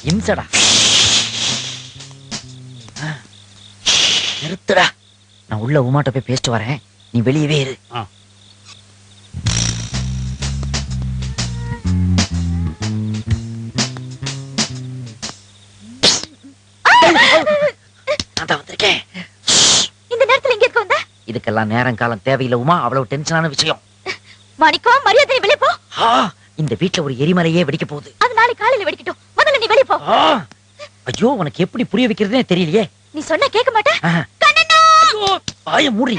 இம்சடா. நிறுத்துடா. நான் உள்ள உமாட்ட போய் பேசிட்டு வரேன், நீ வெளியவே இரு. நான் வந்திருக்கேன். இந்த நேரத்துல இங்க இருக்க வந்த? இதுக்கெல்லாம் நேரம் காலம் தேவையில்லை உமா, அவ்வளவு டென்ஷனான விஷயம். மாணிக்கம், மரியாதை வெளியே போ. இந்த வீட்டுல ஒரு எரிமலையே வெடிக்க போகுது. அது நாளை காலையில வெடிக்கட்டும், முதல்ல நீ வெளியே போ. ஐயோ, உனக்கு எப்படி புரிய வைக்கிறதுனே தெரியலையே. நீ சொன்னா கேட்க மாட்டேன். வாய மூடி.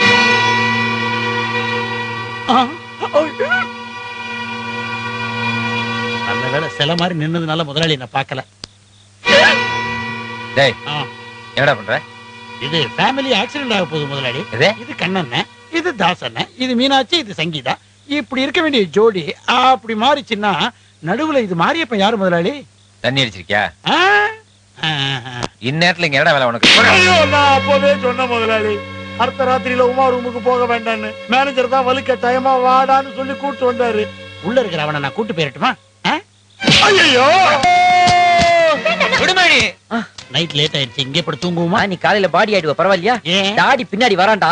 நல்ல வேளை சில மாதிரி நின்னதுனால முதலாளி என்ன பார்க்கல. டேய், என்னடா பண்ற? இது ஃபேமிலி ஆக்சிடென்ட் ஆக போகுது முதலாளி. இது கண்ணண்ண, இது தாசண்ண, இது மீனாட்சி, இது சங்கீதா. இப்படி இருக்க வேண்டிய ஜோடி அப்படி மாறிச்சுன்னா நடுவுல இது மாறியப்ப யாரு முதலாளி? தண்ணி அடிச்சிருக்கியா? இந்நேரத்துல இங்க என்னடா வேலை உனக்கு? நான் அப்பவே சொன்ன முதலாளி, அடுத்த ராத்திரியில உமா ரூமுக்கு போக வேண்டான்னு. மேனேஜர் தான் வலுக்க டைமா வாடான்னு சொல்லி கூட்டு வந்தாரு. உள்ள இருக்கிற அவனை நான் கூட்டு போயிரட்டுமா? ஐயோ, நைட் லேட் ஆயிடுச்சு, இங்கே படுத்து தூங்குவோமா? நீ காலையில பாடி ஆயிடுவ, பரவாயில்லையா? டாடி பின்னாடி வரான்டா.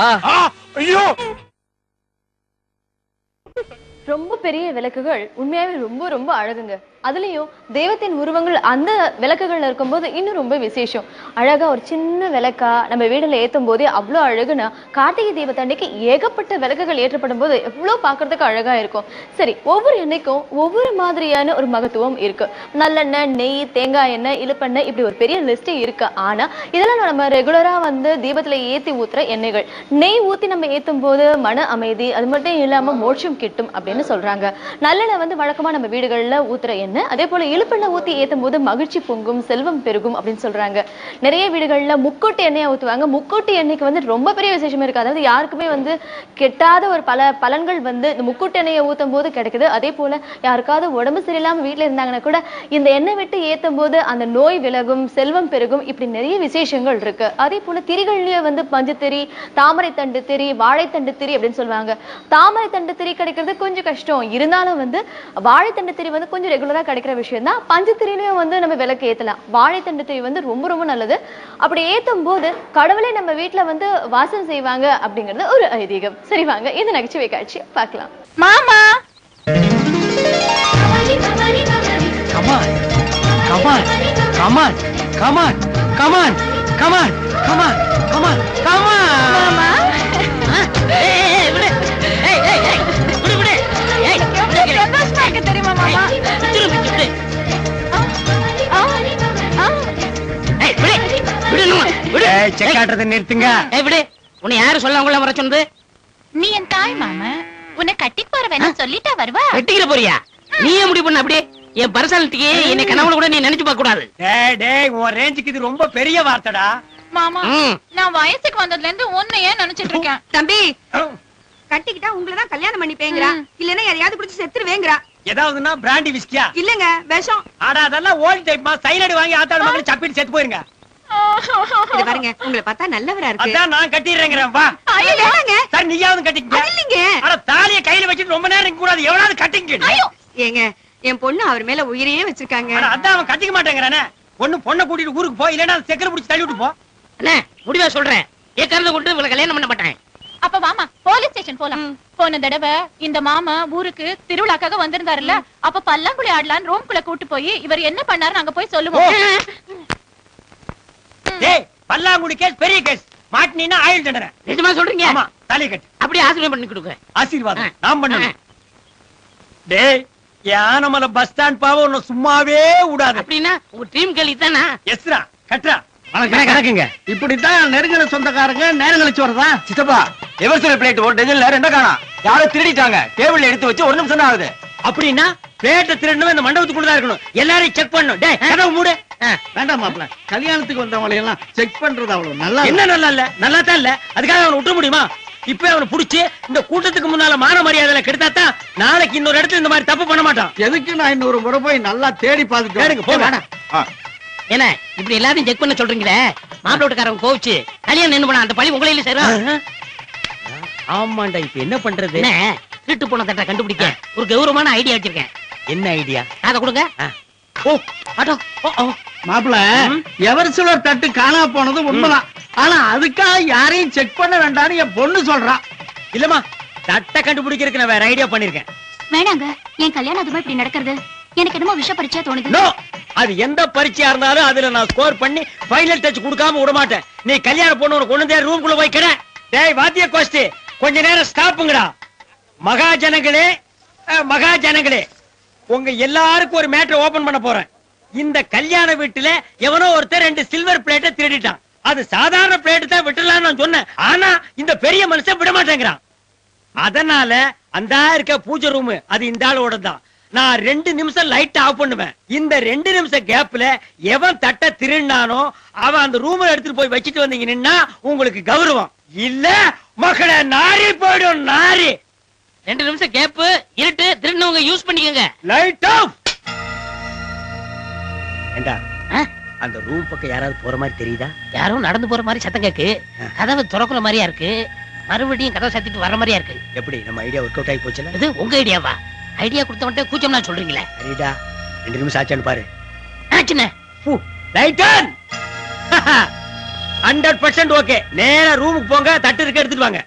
ஐயோ, ரொம்ப பெரிய விளக்குகள் உண்மையாவே ரொம்ப ரொம்ப அழகுங்க. அதுலயும் தெய்வத்தின் உருவங்கள் அந்த விளக்குகள்ல இருக்கும்போது இன்னும் ரொம்ப விசேஷம். அழகா ஒரு சின்ன விளக்கா நம்ம வீடுல ஏத்தும் போதே அவ்வளவு அழகுனா, கார்த்திகை தீபத்தன்னைக்கு ஏகப்பட்ட விளக்குகள் ஏற்றப்படும் போது எவ்வளவு பாக்குறதுக்கு அழகா இருக்கும். சரி, ஒவ்வொரு எண்ணெய்க்கும் ஒவ்வொரு மாதிரியான ஒரு மகத்துவம் இருக்கு. நல்லெண்ணெய், நெய், தேங்காய் எண்ணெய், இழுப்பெண்ணெய், இப்படி ஒரு பெரிய லிஸ்ட் இருக்கு. ஆனா இதெல்லாம் நம்ம ரெகுலரா தீபத்துல ஏத்தி ஊத்துற எண்ணெய்கள். நெய் ஊத்தி நம்ம ஏத்தும் போது மன அமைதி, அது மட்டும் இல்லாம மோட்சம் கிட்டும் அப்படின்னு சொல்றாங்க. நல்லெண்ணெய் வழக்கமா நம்ம வீடுகள்ல ஊத்துற எண்ணெய். அதே போல இழுப்பெண்ணெய் ஊத்தி ஏத்தும் போது மகிழ்ச்சி பொங்கும், செல்வம் பெருகும் அப்படின்னு சொல்றாங்க. நிறைய வீடுகள்ல முக்கூட்டு எண்ணெயை ஊத்துவாங்க. முக்கூட்டு எண்ணெய்க்கு ரொம்ப பெரிய விசேஷம் இருக்கு. அதாவது யாருக்குமே கெட்டாத ஒரு பல பலன்கள் இந்த முக்கூட்டு எண்ணெயை ஊத்தும் போது கிடைக்குது. அதே போல யாருக்காவது உடம்பு சரியில்லாம வீட்டுல இருந்தாங்கன்னா கூட இந்த எண்ணெய் விட்டு ஏத்தும் போது அந்த நோய் விலகும், செல்வம் பெருகும், இப்படி நிறைய விசேஷங்கள் இருக்கு. அதே போல திரிகள்லயே பஞ்சுத்திரி, தாமரை தண்டு திரி, வாழைத்தண்டு திரி அப்படின்னு சொல்லுவாங்க. தாமரை தண்டு திரி கிடைக்கிறது கொஞ்சம் கஷ்டம். இருந்தாலும் வாழைத்தண்டு திரி கொஞ்சம் ரெகுலரா கிடைக்கிற விஷயம் தான். பஞ்சுத்திரியிலையும் நம்ம விளக்கு ஏத்தலாம். வாழைத்தண்டு திரி ரொம்ப ரொம்ப நல்லது. அப்படி ஏத்தும் போது கடவுளை நம்ம வீட்டுல வாசம் செய்வாங்க அப்படிங்கிறது ஒரு ஐதீகம். சரி, வாங்க இந்த நகைச்சுவை காட்சி பார்க்கலாம். மாமா, come on come on come on come on come on come on come on come on come on. மாமா, சந்தோஷமா இருக்க தெரியுமா மாமா? நிறுத்துங்க. உன்னை யாரு சொல்ல உங்களை வர சொன்னது? நீ என் தாய் மாமா, உன்னை கட்டி போற வேணா சொல்லிட்டா வருவா. வெட்டிக்கிற போறியா? நீயே முடிவு பண்ண. அப்படியே என் பர்சனாலிட்டிக்கு என்னை கனவுல கூட நீ நினைச்சு பார்க்க கூடாது. உன் ரேஞ்சுக்கு இது ரொம்ப பெரிய வார்த்தைடா மாமா. நான் வயசுக்கு வந்ததுல இருந்து உன்னையே நினைச்சிட்டு இருக்கேன். தம்பி, கட்டிக்கிட்டா உங்களதான் கல்யாணம் பண்ணிப்பேங்கிறா, இல்லன்னா யாரையாவது குடிச்சு செத்துருவேங்கிறா. ஏதாவதுன்னா பிராண்டி விஸ்கியா? இல்லங்க, விஷம். ஆடா, அதெல்லாம் ஓல்ட் டைப்மா. சைலடி வாங்கி ஆத்தாடு மகன் சப்பிட்டு செத்து போயிருங்க. இது பாருங்க, உங்களை பார்த்தா நல்லவரா இருக்கு. அதான் நான் கட்டிடுறேங்கிறேன். வா. சார், நீயாவது கட்டிங்க. இல்லங்க, அட, தாலியை கையில வச்சுட்டு ரொம்ப நேரம் நிக்க கூடாது. எவ்வளவு கட்டிங்க. ஏங்க, என் பொண்ணு அவர் மேல உயிரையே வச்சிருக்காங்க. அதான் அவன் கட்டிக்க மாட்டேங்கிறானே. பொண்ணை கூட்டிட்டு ஊருக்கு போ, இல்லன்னா செக்கரை பிடிச்சி தள்ளி விட்டு போ. அண்ணே, முடிவா சொல்றேன். ஏற்கனவே கொண்டு இவளை கல்யாணம் பண்ண மாட்டேன். அப்ப வாமா, போலீஸ் ஸ்டேஷன் போலாம். போன தடவை இந்த மாமா ஊருக்கு திருவிழாக்காக வந்திருந்தாருல்ல, அப்ப பல்லாங்குழி ஆடலான்னு ரூம்குள்ள கூட்டு போய் இவர் என்ன பண்ணாரு அங்க போய் சொல்லுவோம். டேய், பல்லாங்குழி கேஸ் பெரிய கேஸ். மாட்டினீனா ஆயுள் தண்டனை. நிஜமா சொல்றீங்க? ஆமா, தாலி கட்டு. அப்படியே ஆசீர்வாதம் பண்ணி கொடுங்க. ஆசீர்வாதம் நான் பண்ணணும். டேய், யானமல பஸ் ஸ்டாண்ட் பாவ உன்னை சும்மாவே விடாது. அப்படின்னா உங்க டீம் கேள்வி தானா? எஸ்ரா, கட்ரா. கணக்குங்க. இப்படித்தான் நெருங்கின சொந்தக்காரங்க நேரம் கழிச்சு வரதா. சித்தப்பா, எவர்சல் பிளேட் ஒரு டஜன்ல ரெண்டா காணா. யாரோ திருடிட்டாங்க. டேபிள்ல எடுத்து வச்சு 1 நிமிஷம் தான் ஆகுது. அப்படின்னா பிளேட்ட திருடணும் இந்த மண்டபத்துக்குள்ள தான் இருக்கணும். எல்லாரையும் செக் பண்ணணும். டேய், கதவு மூடு. வேண்டாம் மாப்ள, கல்யாணத்துக்கு வந்தவங்களை எல்லாம் செக் பண்றது அவ்வளவு நல்லா என்ன நல்லா இல்ல? நல்லா தான் இல்ல. அதுக்காக அவனை விட்டுற முடியுமா? இப்ப அவனை புடிச்சு இந்த கூட்டத்துக்கு முன்னால மான மரியாதை கெடுத்தாத்தான் நாளைக்கு இன்னொரு இடத்துல இந்த மாதிரி தப்பு பண்ண மாட்டான். எதுக்கு நான் இன்னொரு முறை போய் நல்லா தேடி பார்த்துட்டு போங்க. என்ன இப்படி எல்லாத்தையும் செக் பண்ண சொல்றீங்களே? மாப்பிள்ளை வீட்டுக்காரங்க கோவிச்சு கல்யாணம் நின்னு போனா அந்த பழி உங்களையில சேரும். ஆமாண்டா, இப்ப என்ன பண்றது? திருட்டு போன தட்டை கண்டுபிடிக்க ஒரு கௌரவமான ஐடியா வச்சிருக்கேன். என்ன ஐடியா? அதை கொடுங்க. ஓ, ஆட்டோ. ஓ, மாப்பிள எவர் சிலர் தட்டு காணா போனது உண்மைதான். ஆனா அதுக்காக யாரையும் செக் பண்ண வேண்டாம்னு என் பொண்ணு சொல்றான். இல்லம்மா, தட்டை கண்டுபிடிக்கிறதுக்கு நான் வேற ஐடியா பண்ணிருக்கேன். வேணாங்க, என் கல்யாணம் அதுமா இப்படி நடக்கிறது எனக்கு என்னமோ விஷ பரீட்சையா தோணுது. நோ, அது எந்த பரீட்சையா இருந்தாலும் அதுல நான் ஸ்கோர் பண்ணி ஃபைனல் டச் கொடுக்காம விட மாட்டேன். நீ கல்யாணம் பொண்ணு கொண்டு வந்து ரூம்குள்ள போய் கிட. டேய் வாத்திய கோஷ்டி, கொஞ்ச நேரம் ஸ்டாப்புங்கடா. மகாஜனங்களே, மகாஜனங்களே, உங்க எல்லாருக்கும் ஒரு மேட்டர் ஓபன் பண்ண போறேன். இந்த கல்யாண வீட்டுல எவனோ ஒருத்தர் 2 சில்வர் பிளேட்டை திருடிட்டான். அது சாதாரண பிளேட் தான் விட்டுலாம் நான் சொன்னேன். ஆனா இந்த பெரிய மனுஷன் விட மாட்டேங்கிறான். அதனால அந்த இருக்க பூஜை ரூம் அது இந்த ஆளோட தான். நான் 2 நிமிஷம் லைட் ஆஃப் பண்ணுவேன். இந்த 2 நிமிஷம் கேப்ல எவன் தட்டை திருடினானோ அவன் அந்த ரூம்ல எடுத்துட்டு போய் வச்சிட்டு வந்தீங்க நின்னா உங்களுக்கு கௌரவம். இல்ல மக்களை நாரி போயிடும், நாரி. 2 நிமிஷம் கேப் இருட்டு, திருநவங்க யூஸ் பண்ணிக்கங்க. Light off. ஏண்டா, அந்த ரூம் பக்கம் யாராவது போற மாதிரி தெரியுதா? யாரும் நடந்து போற மாதிரி சத்தம் கேக்கு. கதவு திறக்கிற மாதிரியா இருக்கு. மறுபடியும் கதவை சத்திட்டு வர மாதிரியா இருக்கு. எப்படி நம்ம ஐடியா ஒர்க் அவுட் ஆகி போச்சுல? இது உங்க ஐடியாவா? ஐடியா கொடுத்தவன்ட்ட கூச்சம்னா சொல்றீங்களே. சரிடா, 2 நிமிஷம் ஆச்சான்னு பாரு. ஆச்சுண்ணே. Light on. 100% ஓகே. நேரா ரூமுக்கு போங்க, தட்டு இருக்க எடுத்துட்டு வாங்க.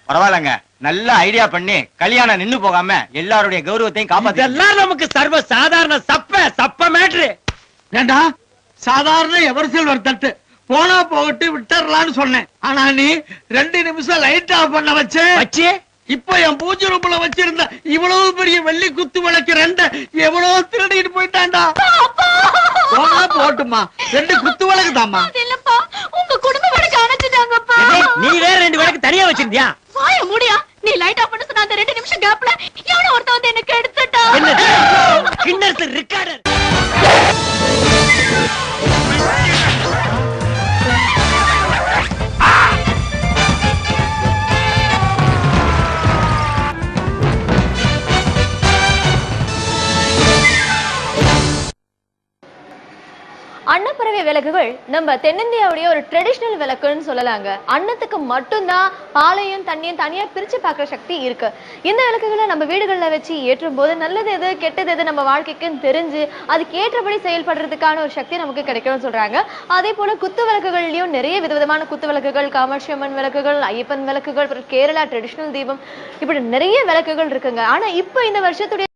பரவாயில்லங்க, நல்ல ஐடியா பண்ணி கல்யாணம் நின்னு போகாம எல்லாருடைய கௌரவத்தையும் காப்பாத்தி. இதெல்லாம் நமக்கு சர்வ சாதாரண சப்ப மேட்ரு. ஏண்டா, சாதாரண எவர் சில்வர் தட்டு போனா போகட்டு விட்டுறலான்னு சொன்னேன். ஆனா நீ 2 நிமிஷம் லைட் ஆஃப் பண்ண வச்சு இப்ப என் பூஜை ரூம்ல வச்சிருந்த இவ்வளவு பெரிய வெள்ளி குத்து விளக்கு 2 எவ்வளவு திருடிட்டு போயிட்டான்டா. போனா போட்டுமா, 2 குத்து விளக்கு தாமா. இல்லப்பா, உங்க குடும்ப விளக்கு அணைச்சிட்டாங்கப்பா. நீ வேற 2 விளக்கு தனியா வச்சிருந்தியா? வாய மூடியா. நீ லைட் ஆஃப் பண்ண சொன்ன அந்த 2 நிமிஷம் கேப்ல எவனோ ஒருத்தன் வந்து எனக்கு எடுத்துட்டா. கின்னர்ஸ் ரெக்கார்டர். அன்னப்பறவை விளக்குகள் நம்ம தென்னிந்தியாவுடைய ஒரு ட்ரெடிஷனல் விளக்குன்னு சொல்லலாங்க. அன்னத்துக்கு மட்டும்தான் பாலையும் தண்ணியும் தனியா பிரிச்சு பார்க்குற சக்தி இருக்கு. இந்த விளக்குகளை நம்ம வீடுகளில் வச்சு ஏற்றும் போது நல்லது எது கெட்டது எது நம்ம வாழ்க்கைக்குன்னு தெரிஞ்சு அதுக்கு ஏற்றபடி செயல்படுறதுக்கான ஒரு சக்தி நமக்கு கிடைக்கும்னு சொல்றாங்க. அதே போல குத்து விளக்குகள்லயும் நிறைய விதவிதமான குத்து விளக்குகள், காமாட்சி அம்மன் விளக்குகள், ஐயப்பன் விளக்குகள், கேரளா ட்ரெடிஷனல் தீபம், இப்படி நிறைய விளக்குகள் இருக்குங்க. ஆனா இப்ப இந்த வருஷத்துடைய